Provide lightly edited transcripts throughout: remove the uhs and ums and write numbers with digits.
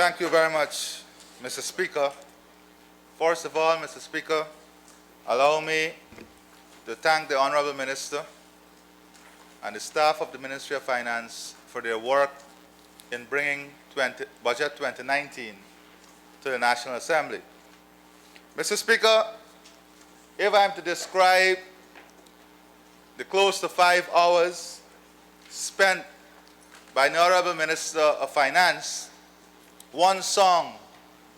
Thank you very much, Mr. Speaker. First of all, Mr. Speaker, allow me to thank the Honorable Minister and the staff of the Ministry of Finance for their work in bringing Budget 2019 to the National Assembly. Mr. Speaker, if I am to describe the close to 5 hours spent by the Honorable Minister of Finance, one song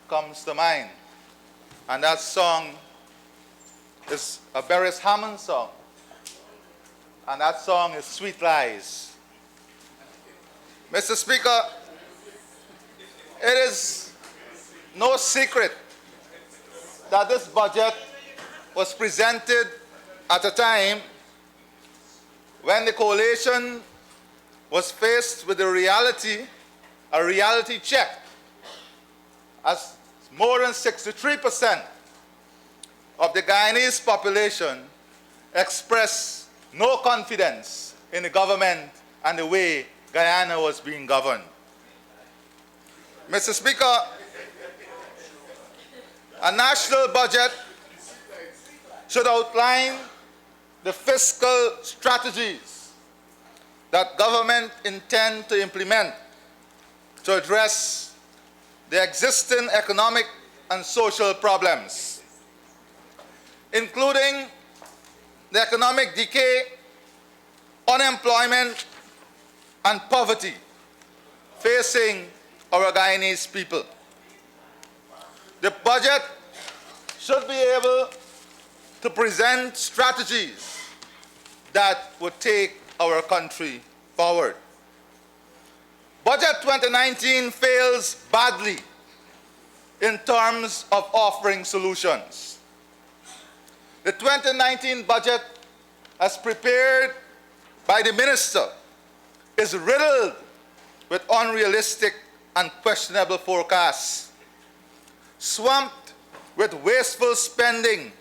comes to mind, and that song is a Beres Hammond song, and that song is Sweet Lies. Mr. Speaker, it is no secret that this budget was presented at a time when the coalition was faced with a reality check, as more than 63% of the Guyanese population expressed no confidence in the government and the way Guyana was being governed. Mr. Speaker, a national budget should outline the fiscal strategies that government intend to implement to address the existing economic and social problems, including the economic decay, unemployment, and poverty facing our Guyanese people. The budget should be able to present strategies that would take our country forward. Budget 2019 fails badly in terms of offering solutions. The 2019 budget, as prepared by the minister, is riddled with unrealistic and questionable forecasts, swamped with wasteful spending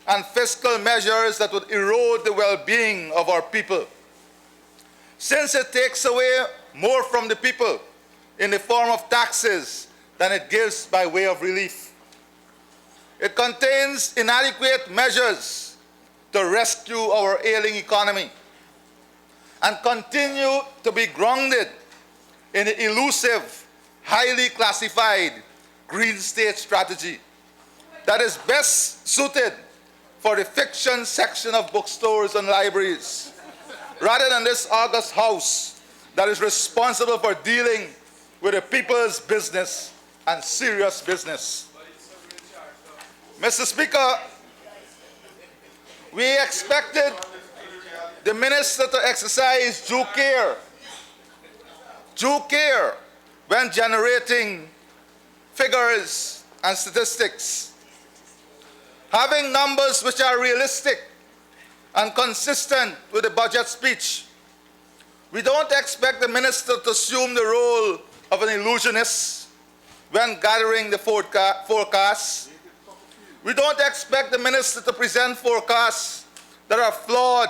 and fiscal measures that would erode the well-being of our people, since it takes away more from the people in the form of taxes than it gives by way of relief. It contains inadequate measures to rescue our ailing economy and continue to be grounded in the elusive, highly classified Green State strategy that is best suited for the fiction section of bookstores and libraries, rather than this august house that is responsible for dealing with the people's business and serious business. Mr. Speaker, we expected the minister to exercise due care when generating figures and statistics. Having numbers which are realistic and consistent with the budget speech. We don't expect the minister to assume the role of an illusionist when gathering the forecasts. We don't expect the minister to present forecasts that are flawed,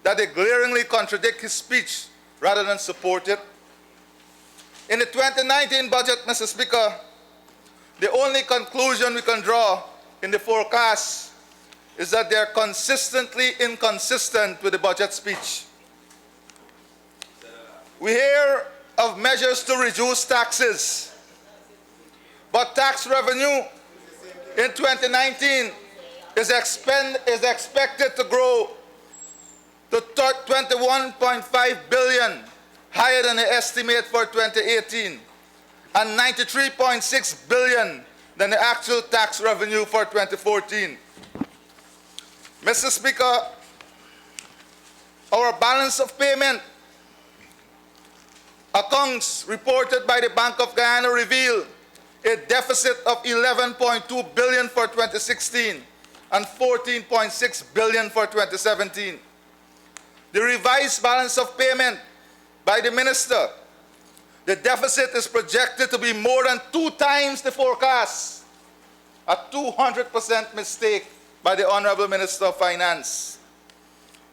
that they glaringly contradict his speech rather than support it. In the 2019 budget, Mr. Speaker, the only conclusion we can draw in the forecasts is that they are consistently inconsistent with the budget speech. We hear of measures to reduce taxes, but tax revenue in 2019 is expected to grow to 21.5 billion, higher than the estimate for 2018, and 93.6 billion than the actual tax revenue for 2014. Mr. Speaker, our balance of payment accounts reported by the Bank of Guyana reveal a deficit of 11.2 billion for 2016 and 14.6 billion for 2017. The revised balance of payment by the minister, the deficit is projected to be more than 2 times the forecast, a 200% mistake by the Honorable Minister of Finance.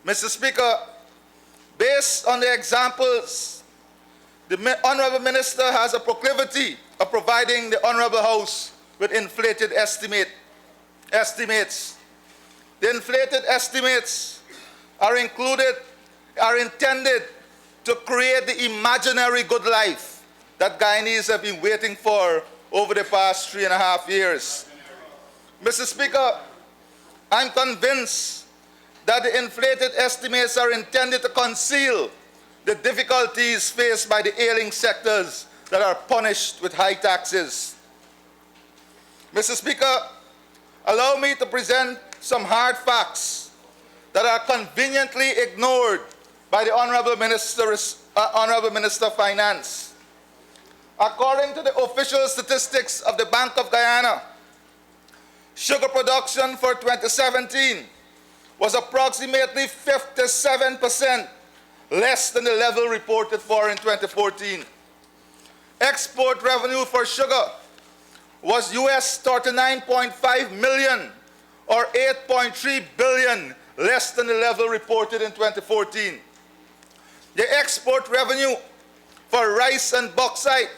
Mr. Speaker, based on the examples, the Honorable Minister has a proclivity of providing the Honorable House with inflated estimates. The inflated estimates are intended to create the imaginary good life that Guyanese have been waiting for over the past 3.5 years. Mr. Speaker, I'm convinced that the inflated estimates are intended to conceal the difficulties faced by the ailing sectors that are punished with high taxes. Mr. Speaker, allow me to present some hard facts that are conveniently ignored by the Honorable Minister of Finance. According to the official statistics of the Bank of Guyana, sugar production for 2017 was approximately 57% less than the level reported for in 2014. Export revenue for sugar was US $39.5 million, or 8.3 billion less than the level reported in 2014. The export revenue for rice and bauxite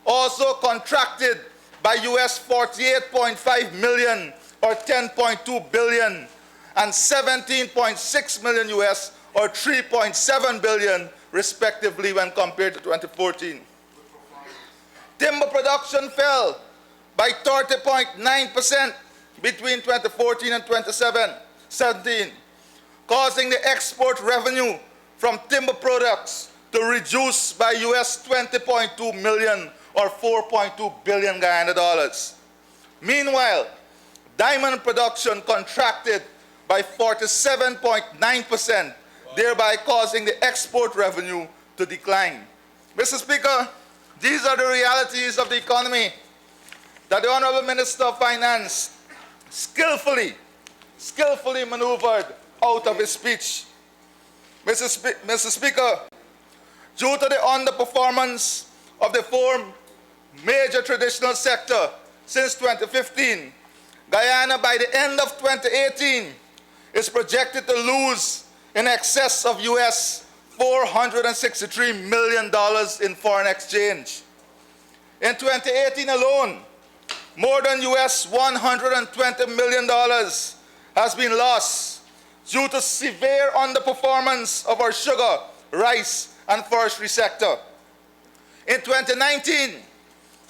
also contracted by US $48.5 million, or 10.2 billion, and 17.6 million US, or 3.7 billion, respectively, when compared to 2014. Timber production fell by 30.9% between 2014 and 2017, causing the export revenue from timber products to reduce by US $20.2 million, or 4.2 billion Guyana dollars. Meanwhile, diamond production contracted by 47.9%, thereby causing the export revenue to decline. Mr. Speaker, these are the realities of the economy that the Honorable Minister of Finance skillfully maneuvered out of his speech. Mr. Speaker, due to the underperformance of the four major traditional sectors since 2015, Guyana by the end of 2018 is projected to lose in excess of US $463 million in foreign exchange. In 2018 alone, more than US $120 million has been lost due to severe underperformance of our sugar, rice, and forestry sector. In 2019,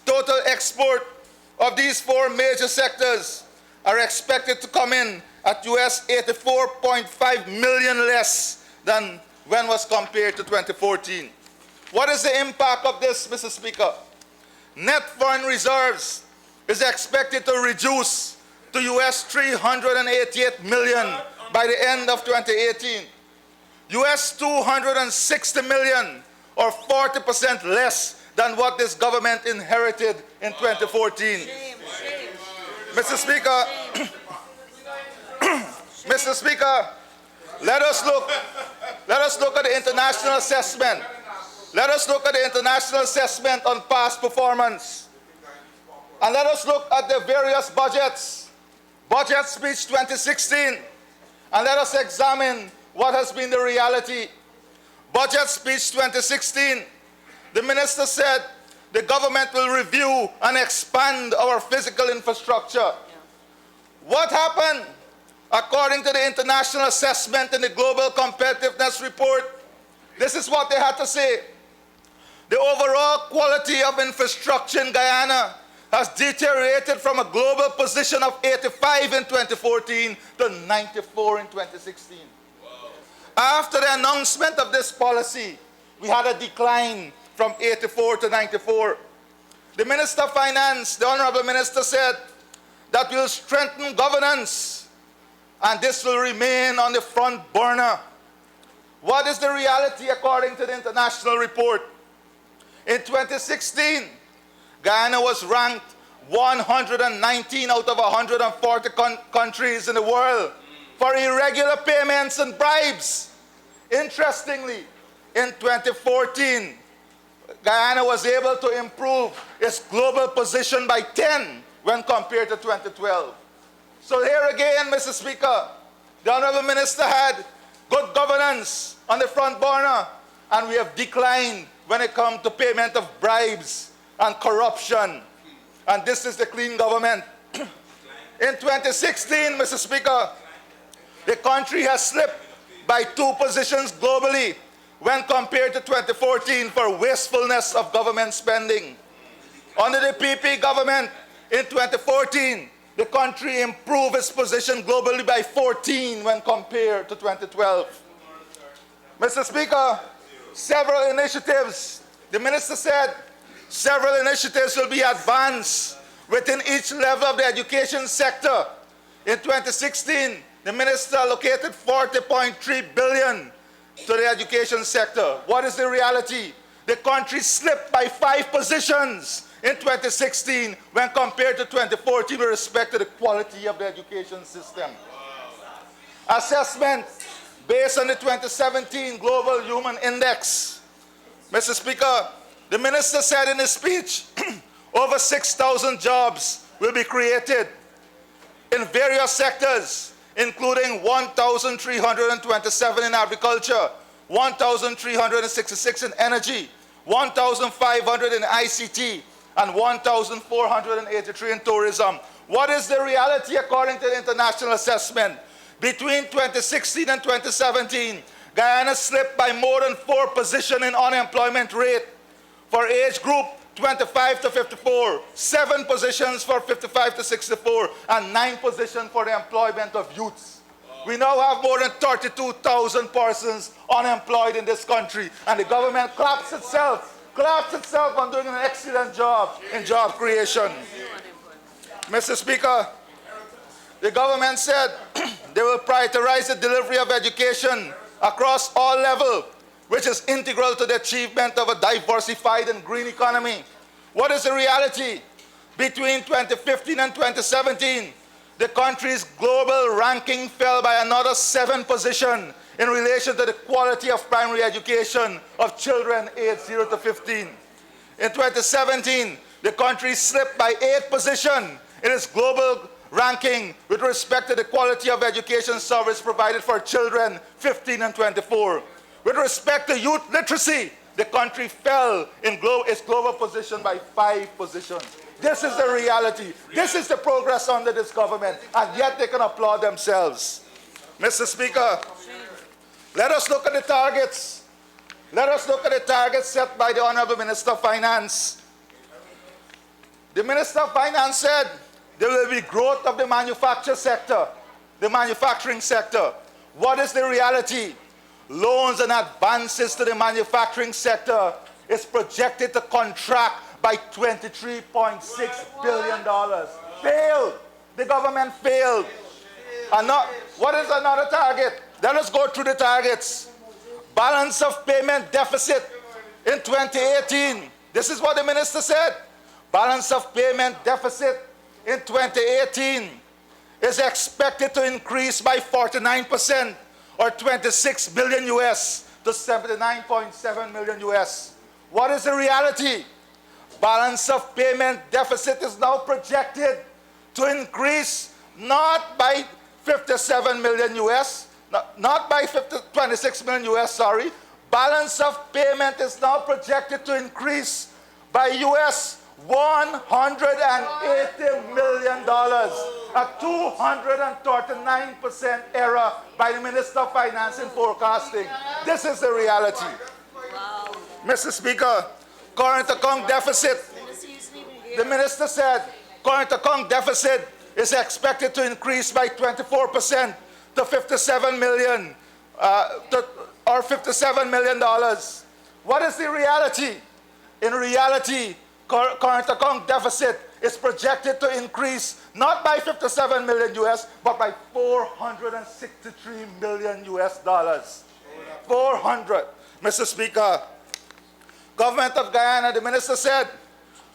total export of these four major sectors are expected to come in at US $84.5 million less than when was compared to 2014. What is the impact of this, Mr. Speaker? Net foreign reserves is expected to reduce to US $388 million by the end of 2018. US $260 million, or 40% less than what this government inherited in 2014. Mr. Speaker, Mr. Speaker, let us look at the international assessment. Let us look at the international assessment on past performance. And let us look at the various budgets. Budget speech 2016. And let us examine what has been the reality. Budget speech 2016. The minister said the government will review and expand our physical infrastructure. What happened? According to the international assessment in the Global Competitiveness Report, this is what they had to say. The overall quality of infrastructure in Guyana has deteriorated from a global position of 85 in 2014 to 94 in 2016. Wow. After the announcement of this policy, we had a decline from 84 to 94. The Minister of Finance, the Honorable Minister, said that we'll strengthen governance and this will remain on the front burner. What is the reality according to the international report? In 2016, Guyana was ranked 119 out of 140 countries in the world for irregular payments and bribes. Interestingly, in 2014, Guyana was able to improve its global position by 10 when compared to 2012. So here again, Mr. Speaker, the Honorable Minister had good governance on the front burner, and we have declined when it comes to payment of bribes and corruption. And this is the clean government. In 2016, Mr. Speaker, the country has slipped by 2 positions globally when compared to 2014 for wastefulness of government spending. Under the PP government in 2014, the country improved its position globally by 14 when compared to 2012. Mr. Speaker, several initiatives, the minister said, several initiatives will be advanced within each level of the education sector. In 2016, the minister allocated 40.3 billion to the education sector. What is the reality? The country slipped by 5 positions in 2016 when compared to 2014 with respect to the quality of the education system. Assessment based on the 2017 Global Human Index. Mr. Speaker, the minister said in his speech, over 6,000 jobs will be created in various sectors, including 1,327 in agriculture, 1,366 in energy, 1,500 in ICT, and 1,483 in tourism. What is the reality according to the international assessment? Between 2016 and 2017, Guyana slipped by more than 4 positions in unemployment rate. For age group 25 to 54, 7 positions for 55 to 64, and 9 positions for the employment of youths. We now have more than 32,000 persons unemployed in this country, and the government claps itself on doing an excellent job in job creation. Mr. Speaker, the government said they will prioritize the delivery of education across all levels, which is integral to the achievement of a diversified and green economy. What is the reality? Between 2015 and 2017, the country's global ranking fell by another 7 positions in relation to the quality of primary education of children aged 0 to 15. In 2017, the country slipped by 8 positions in its global ranking with respect to the quality of education service provided for children 15 and 24. With respect to youth literacy, the country fell in its global position by 5 positions. This is the reality. This is the progress under this government, and yet they can applaud themselves. Mr. Speaker, let us look at the targets. Let us look at the targets set by the Honorable Minister of Finance. The Minister of Finance said there will be growth of the manufacturing sector. What is the reality? Loans and advances to the manufacturing sector is projected to contract by $23.6 billion. Failed. The government failed. What is another target? Let us go through the targets. Balance of payment deficit in 2018. This is what the minister said. Balance of payment deficit in 2018 is expected to increase by 49%, or 26 billion US to 79.7 million US. What is the reality? Balance of payment deficit is now projected to increase not by 57 million US, not by 26 million US, sorry. Balance of payment is now projected to increase by US $180 million, a 239% error by the Minister of Finance in forecasting. This is the reality. Wow. Mr. Speaker, current account deficit, the minister said current account deficit is expected to increase by 24% to $57 million, or $57 million. What is the reality? In reality, current account deficit is projected to increase not by 57 million US, but by 463 million US dollars. 400. Mr. Speaker, Government of Guyana, the minister said,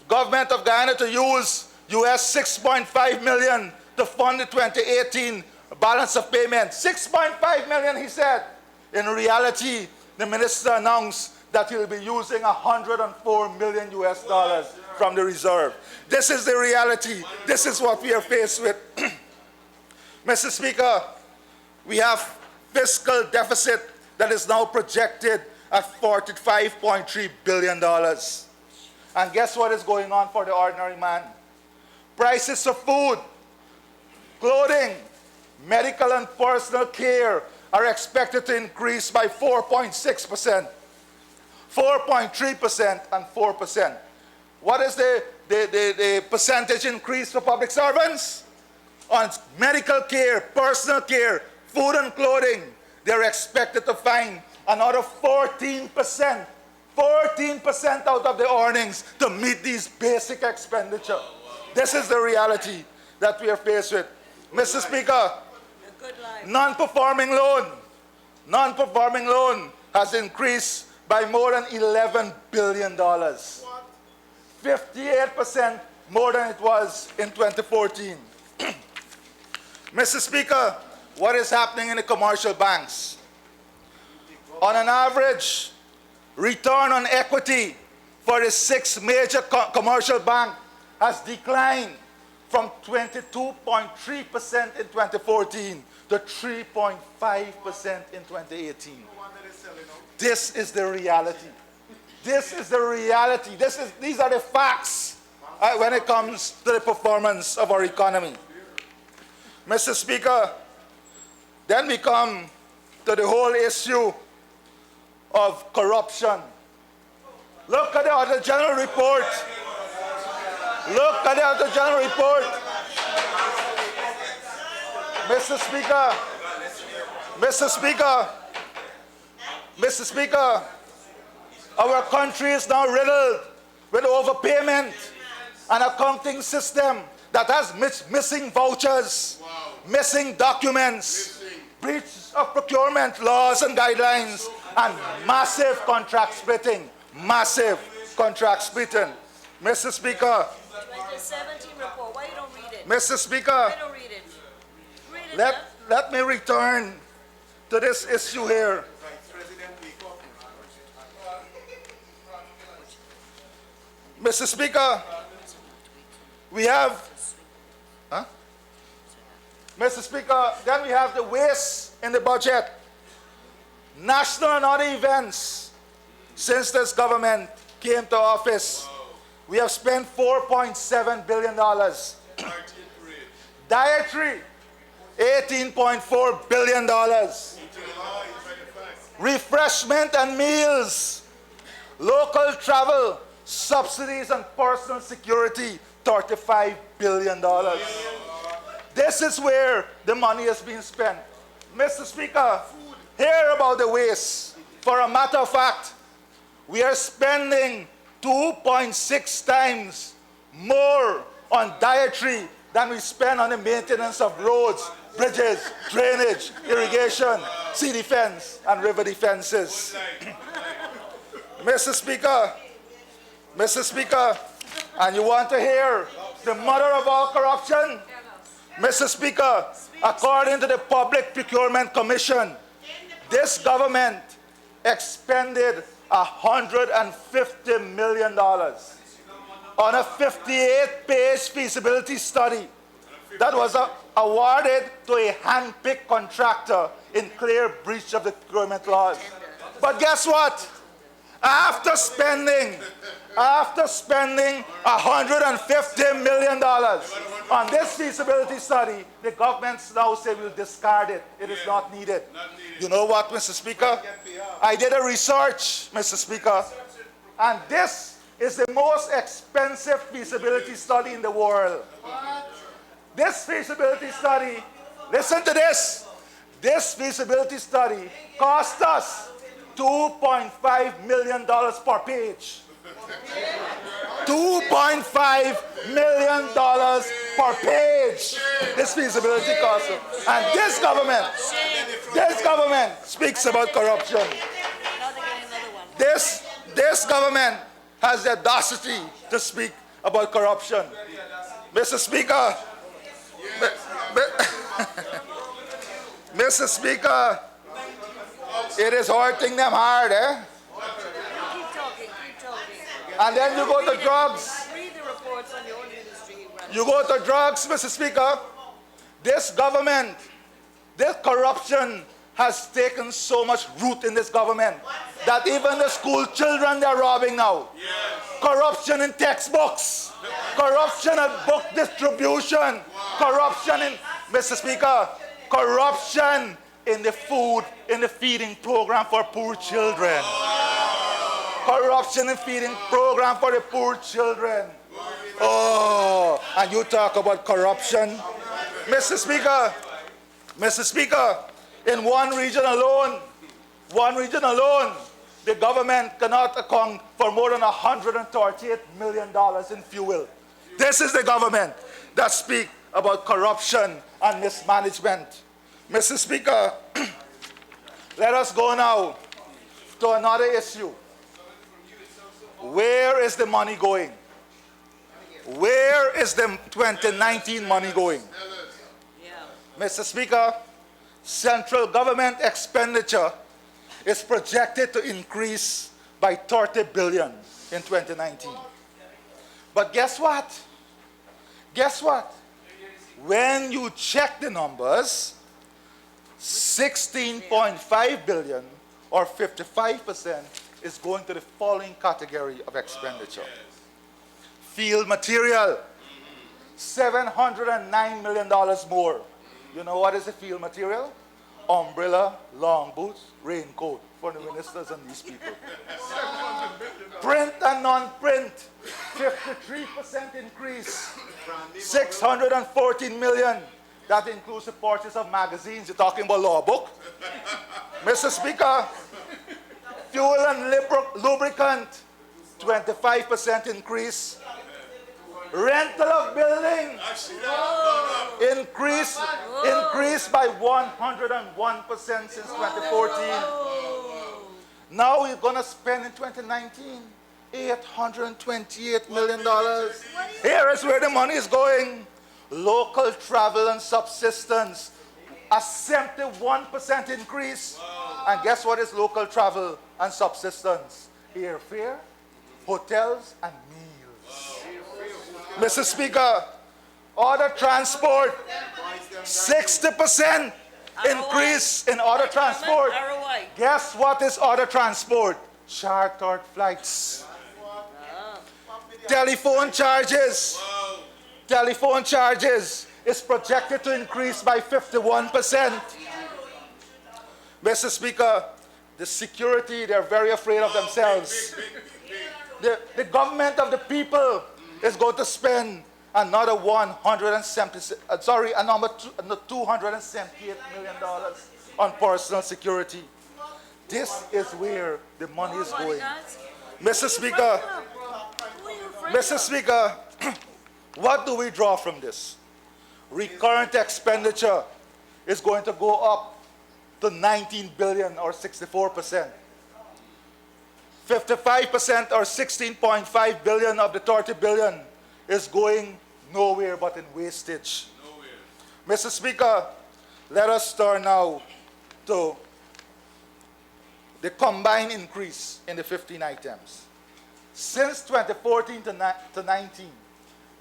Government of Guyana to use US 6.5 million to fund the 2018 balance of payment. 6.5 million, he said. In reality, the minister announced that he will be using 104 million US dollars from the reserve. This is the reality. This is what we are faced with. Mr. Speaker, we have fiscal deficit that is now projected at $45.3 billion. And guess what is going on for the ordinary man? Prices of food, clothing, medical and personal care are expected to increase by 4.6%, 4.3%, and 4%. What is the percentage increase for public servants? On medical care, personal care, food and clothing, they're expected to find another 14%, 14% out of the earnings to meet these basic expenditure. This is the reality that we are faced with. Mr. Speaker, non-performing loan has increased by more than $11 billion. 58% more than it was in 2014. Mr. Speaker, what is happening in the commercial banks? On an average, return on equity for the 6 major commercial banks has declined from 22.3% in 2014 to 3.5% in 2018. This is the reality. This is the reality. These are the facts when it comes to the performance of our economy. Mr. Speaker, then we come to the whole issue of corruption. Look at the other general report. Look at the other general report. Mr. Speaker, Mr. Speaker, Mr. Speaker, our country is now riddled with overpayment and accounting system that has missing vouchers, missing documents, breach of procurement laws and guidelines, and massive contract splitting. Massive contract splitting. Mr. Speaker. 2017 report. Why you don't read it? Mr. Speaker. Why don't read it? Read it. Let me return to this issue here. Mr. Speaker, we have, Mr. Speaker, then we have the waste in the budget. National and other events. Since this government came to office, we have spent $4.7 billion. Dietary, $18.4 billion. Refreshment and meals, local travel, subsidies and personal security, $35 billion. This is where the money is being spent. Mr. Speaker, hear about the waste. For a matter of fact, we are spending 2.6 times more on dietary than we spend on the maintenance of roads, bridges, drainage, irrigation, sea defense, and river defenses. Mr. Speaker, and you want to hear the mother of all corruption? Mr. Speaker, according to the Public Procurement Commission, this government expended $150 million on a 58-page feasibility study that was awarded to a hand-picked contractor in clear breach of the procurement laws. But guess what? After spending $150 million on this feasibility study, the governments now say we'll discard it. It is not needed. You know what, Mr. Speaker? I did a research, Mr. Speaker, and this is the most expensive feasibility study in the world. This feasibility study, listen to this. This feasibility study cost us $2.5 million per page. $2.5 million per page. This feasibility cost. And this government speaks about corruption. This government has the audacity to speak about corruption. Mr. Speaker, Mr. Speaker, it is hurting them hard, eh? Keep talking. And then you go to drugs. Read the reports on your own ministry. You go to drugs, Mr. Speaker. This government, this corruption has taken so much root in this government that even the school children they're robbing now. Corruption in textbooks, corruption at book distribution, corruption in, Mr. Speaker, corruption in the food, in the feeding program for poor children. Corruption in feeding program for the poor children. Oh, and you talk about corruption. Mr. Speaker, in one region alone, the government cannot account for more than $138 million in fuel. This is the government that speaks about corruption and mismanagement. Mr. Speaker, let us go now to another issue. Where is the money going? Where is the 2019 money going? Mr. Speaker, central government expenditure is projected to increase by 30 billion in 2019. But guess what? Guess what? When you check the numbers, 16.5 billion or 55% is going to the following category of expenditure. Field material, $709 million more. You know what is the field material? Umbrella, long boots, raincoat for the ministers and these people. Print and non-print, 53% increase, 614 million. That includes the purchase of magazines. You're talking about law book. Mr. Speaker, fuel and lubricant, 25% increase. Rental of building increased by 101% since 2014. Now we're going to spend in 2019 $828 million. Here is where the money is going. Local travel and subsistence, a 71% increase. And guess what is local travel and subsistence? Airfare, hotels, and meals. Mr. Speaker, other transport, 60% increase in other transport. Guess what is other transport? Chartered flights. Telephone charges. Telephone charges is projected to increase by 51%. Mr. Speaker, the security, they're very afraid of themselves. The government of the people is going to spend another $278 million on personal security. This is where the money is going. Mr. Speaker, what do we draw from this? Recurrent expenditure is going to go up to 19 billion or 64%. 55% or 16.5 billion of the 30 billion is going nowhere but in wastage. Mr. Speaker, let us turn now to the combined increase in the 15 items. Since 2014 to 19,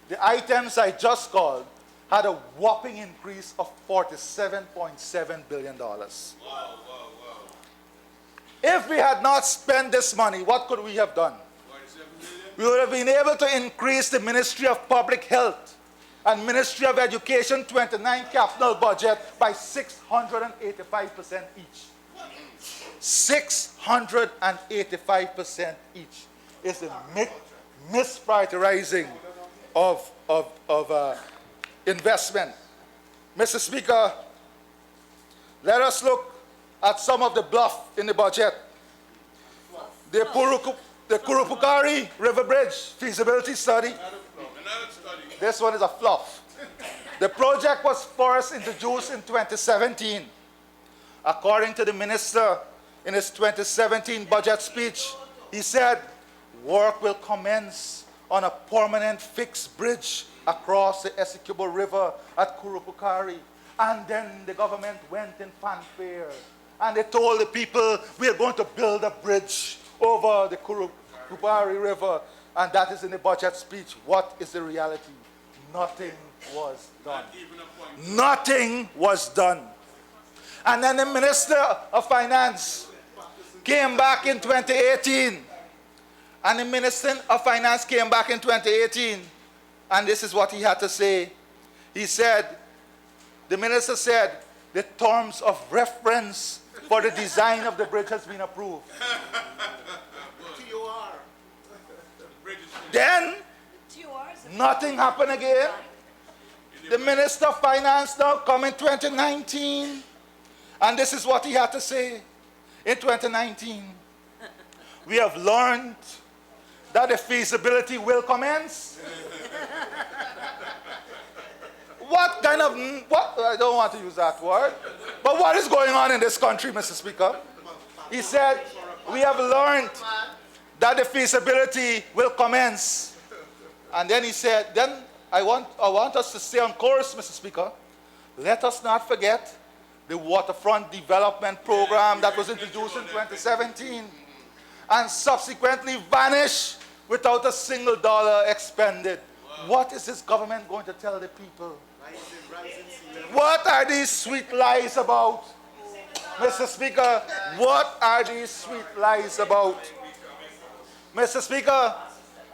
the items I just called had a whopping increase of $47.7 billion. If we had not spent this money, what could we have done? We would have been able to increase the Ministry of Public Health and Ministry of Education 29 capital budget by 685% each. 685% each is a misprioritizing of investment. Mr. Speaker, let us look at some of the bluff in the budget. The Kurupukari River Bridge feasibility study. This one is a fluff. The project was first introduced in 2017. According to the minister in his 2017 budget speech, he said, work will commence on a permanent fixed bridge across the Essequibo River at Kurupukari. And then the government went in fanfare and they told the people, we are going to build a bridge over the Kurupukari River. And that is in the budget speech. What is the reality? Nothing was done. Nothing was done. And then the Minister of Finance came back in 2018. And the Minister of Finance came back in 2018. And this is what he had to say. He said, the minister said, the terms of reference for the design of the bridge has been approved. Then, nothing happened again. The Minister of Finance now come in 2019. And this is what he had to say in 2019. We have learned that the feasibility will commence. What kind of, I don't want to use that word, but what is going on in this country, Mr. Speaker? He said, we have learned that the feasibility will commence. And then he said, then I want us to stay on course, Mr. Speaker. Let us not forget the waterfront development program that was introduced in 2017 and subsequently vanished without a single dollar expended. What is this government going to tell the people? What are these sweet lies about? Mr. Speaker, what are these sweet lies about? Mr. Speaker,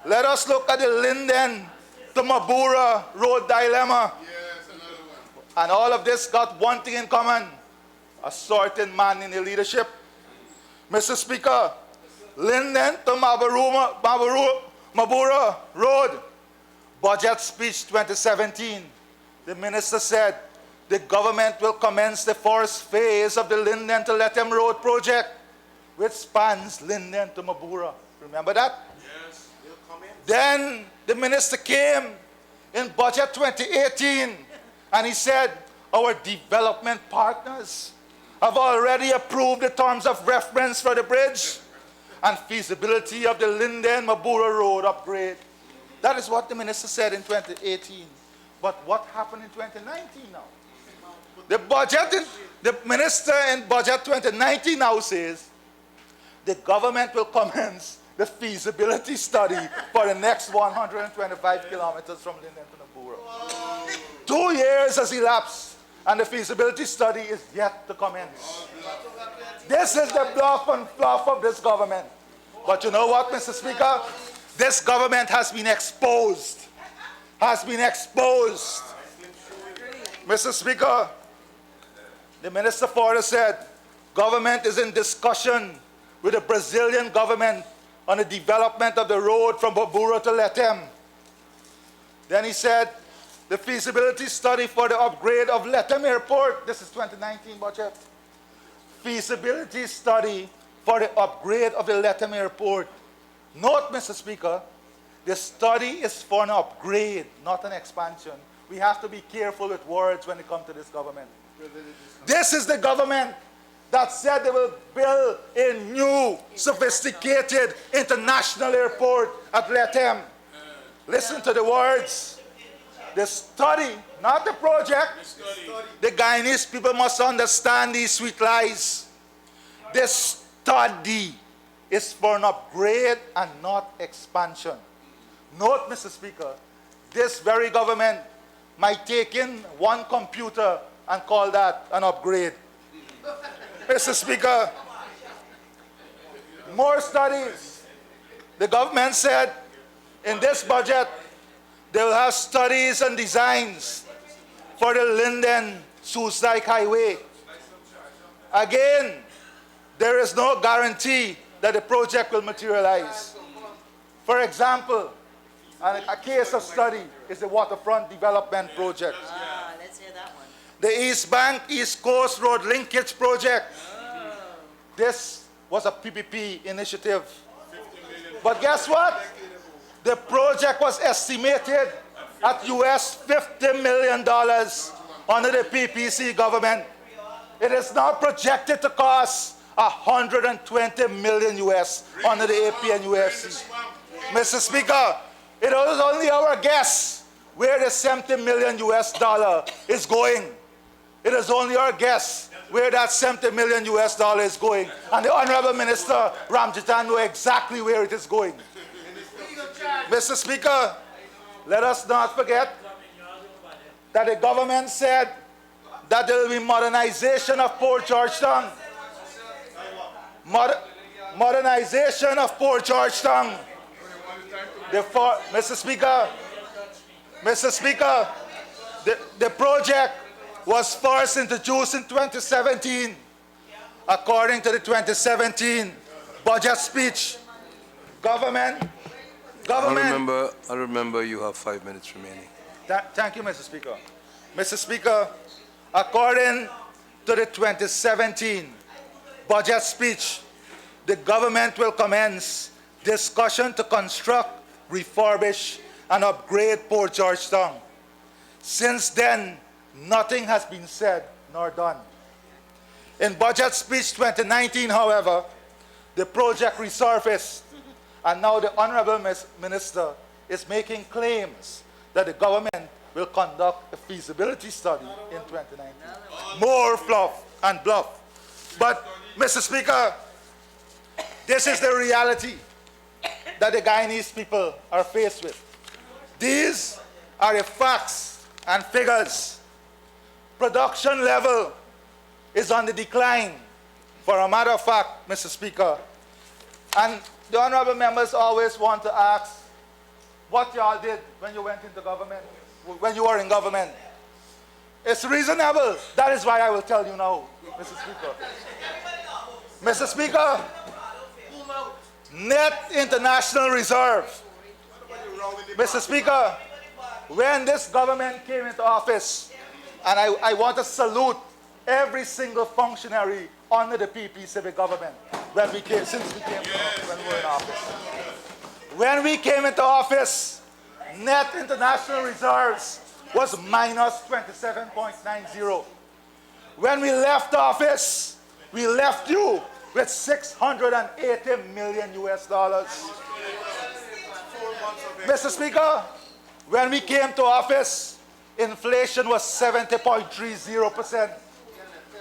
let us look at the Linden to Mabura Road dilemma. And all of this got one thing in common: a certain man in the leadership. Mr. Speaker, Linden to Mabura Road, budget speech 2017. The minister said the government will commence the first phase of the Linden to Lethem Road project, which spans Linden to Mabura. Remember that? Yes. Then the minister came in budget 2018 and he said our development partners have already approved the terms of reference for the bridge and feasibility of the Linden-Mabura Road upgrade. That is what the minister said in 2018. But what happened in 2019 now? The minister in budget 2019 now says the government will commence the feasibility study for the next 125 kilometers from Linden to Mabura. 2 years has elapsed and the feasibility study is yet to commence. This is the bluff and fluff of this government. But you know what, Mr. Speaker? This government has been exposed. Mr. Speaker, the minister further said, government is in discussion with the Brazilian government on the development of the road from Mabura to Lethem. Then he said, the feasibility study for the upgrade of Lethem Airport, this is 2019 budget, feasibility study for the upgrade of the Lethem Airport. Note, Mr. Speaker, the study is for an upgrade, not an expansion. We have to be careful with words when it comes to this government. This is the government that said they will build a new, sophisticated international airport at Lethem. Listen to the words. The study, not the project. The Guyanese people must understand these sweet lies. The study is for an upgrade and not expansion. Note, Mr. Speaker, this very government might take in one computer and call that an upgrade. Mr. Speaker, more studies. The government said in this budget they will have studies and designs for the Linden-Soesdijk Highway. Again, there is no guarantee that the project will materialize. For example, a case of study is the waterfront development project. Let's hear that one. The East Bank, East Coast Road Linkage Project. This was a PPP initiative. But guess what? The project was estimated at US $50 million under the PPC government. It is now projected to cost 120 million US under the APNUFC. Mr. Speaker, it was only our guess where the 70 million US dollar is going. It is only our guess where that 70 million US dollar is going. And the Honorable Minister Ramjitan knows exactly where it is going. Mr. Speaker, let us not forget that the government said that there will be modernization of Port Georgetown. modernization of Port Georgetown. Mr. Speaker, the project was first introduced in 2017, according to the 2017 budget speech. Government. I remember you have 5 minutes remaining. Thank you, Mr. Speaker. Mr. Speaker, according to the 2017 budget speech, the government will commence discussion to construct, refurbish, and upgrade Port Georgetown. Since then, nothing has been said nor done. In Budget Speech 2019, however, the project resurfaced, and now the Honorable Minister is making claims that the government will conduct a feasibility study in 2019. More fluff and bluff. But, Mr. Speaker, this is the reality that the Guyanese people are faced with. These are the facts and figures. Production level is on the decline, for a matter of fact, Mr. Speaker. And the honorable members always want to ask what y'all did when you went into government, when you were in government. It's reasonable. That is why I will tell you now, Mr. Speaker. Mr. Speaker, net international reserve. Mr. Speaker, when this government came into office, and I want to salute every single functionary under the PP civic government when we came in office. When we came into office, net international reserves was minus 27.90. When we left office, we left you with $680 million US. Mr. Speaker, when we came to office, inflation was 70.30%.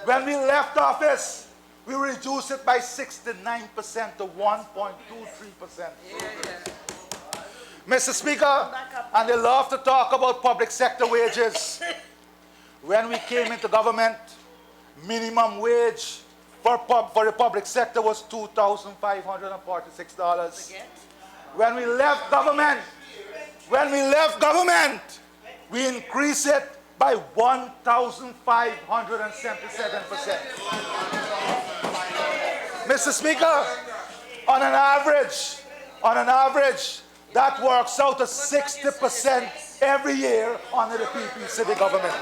When we left office, we reduced it by 69% to 1.23%. Mr. Speaker, and they love to talk about public sector wages. When we came into government, minimum wage for the public sector was $2,546. When we left government, we increased it by 1,577%. Mr. Speaker, on an average, that works out to 60% every year under the PP civic government.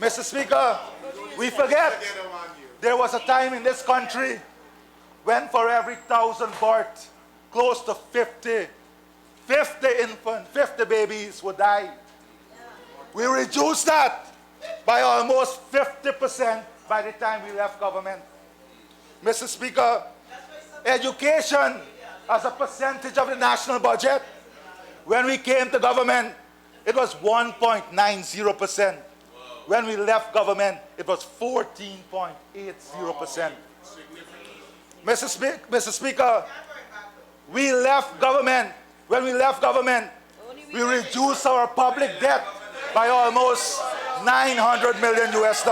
Mr. Speaker, we forget there was a time in this country when for every 1,000 births, close to 50 babies would die. We reduced that by almost 50% by the time we left government. Mr. Speaker, education as a percentage of the national budget, when we came to government, it was 1.90%. When we left government, it was 14.80%. Mr. Speaker, when we left government, we reduced our public debt by almost $900 million US.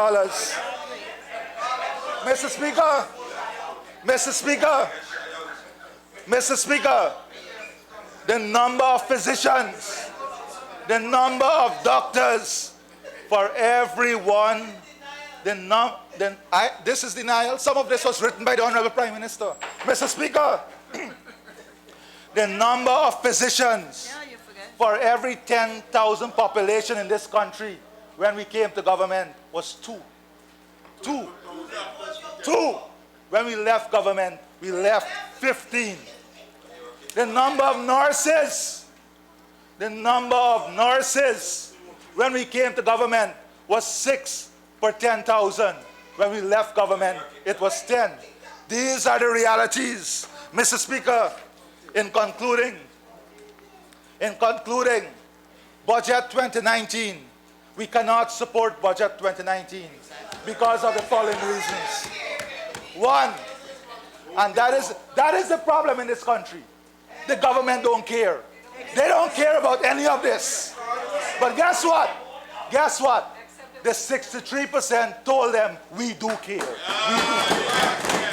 Mr. Speaker, the number of physicians, the number of doctors for everyone, this is denial. Some of this was written by the Honorable Prime Minister. Mr. Speaker, the number of physicians for every 10,000 population in this country when we came to government was two. When we left government, we left 15. The number of nurses when we came to government was 6 per 10,000. When we left government, it was 10. These are the realities. Mr. Speaker, in concluding, Budget 2019, we cannot support Budget 2019 because of the following reasons. One, and that is the problem in this country. The government don't care. They don't care about any of this. But guess what? The 63% told them, we do care. We do care.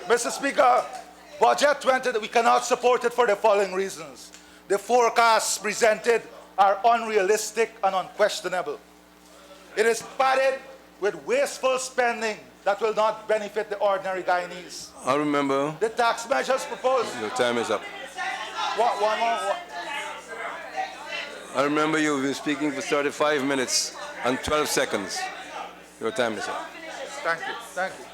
Mr. Speaker, Budget 20, we cannot support it for the following reasons. The forecasts presented are unrealistic and unquestionable. It is padded with wasteful spending that will not benefit the ordinary Guyanese. I remember. The tax measures proposed. Your time is up. One more. I remember you've been speaking for 35 minutes and 12 seconds. Your time is up. Thank you.